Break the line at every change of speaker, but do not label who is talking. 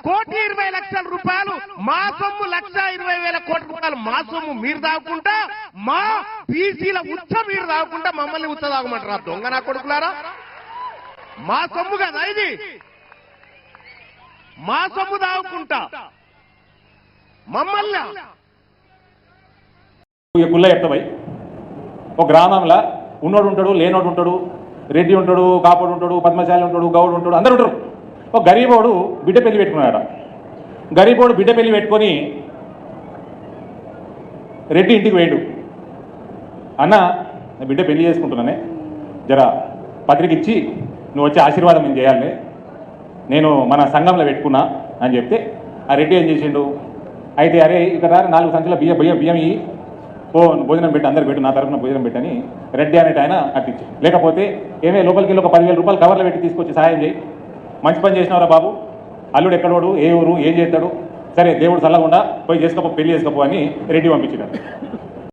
1,20,00,000 మా సొమ్ము 1,20,000 కోట్ల రూపాయలు మా సొమ్ము మీరు దాక్కుంటా మా బీసీల ఉచ్చ మీరు దాక్కుంటా మమ్మల్ని ఉచ్చ దాగమంటారా దొంగ నా కొడుకులారా? మా సొమ్ము కదా ఇది, మా సొమ్ము దాక్కుంటా మమ్మల్ని
కుల్ల చెప్తాయి. ఒక గ్రామంలో ఉన్నోడు ఉంటాడు, లేనోడు ఉంటాడు, రెడ్డి ఉంటాడు, కాపోడు ఉంటాడు, పద్మశాలి ఉంటాడు, గౌడు ఉంటాడు, అందరు ఉంటారు. ఒక గరీబోడు బిడ్డ పెళ్లి పెట్టుకున్నాడు. గరీబోడు బిడ్డ పెళ్లి పెట్టుకొని రెడ్డి ఇంటికి వేయడు. అన్న బిడ్డ పెళ్లి చేసుకుంటున్నానే, జరా పత్రిక ఇచ్చి నువ్వు వచ్చి ఆశీర్వాదం నేను చేయాలి, నేను మన సంఘంలో పెట్టుకున్నా అని చెప్తే ఆ రెడ్డి ఏం చేసిండు, అయితే అరే ఇక్కడ 4 సంచుల బియ్యం ఇయ్యి, ఓ భోజనం పెట్టి అందరు పెట్టు, నా తరఫున భోజనం పెట్టని రెడ్డి అనేట ఆయన అట్టించి, లేకపోతే ఏమే లోపలికి వెళ్ళి ఒక 10,000 రూపాయలు కవర్లో పెట్టి తీసుకొచ్చి సాయం చేయి, మంచి పని చేసినవరా బాబు, అల్లుడు ఎక్కడోడు, ఏ ఊరు, ఏం చేస్తాడు, సరే దేవుడు చల్లకుండా పోయి చేసుకోపో, పెళ్లి చేసుకోపో అని రెడ్డి పంపించినాడు.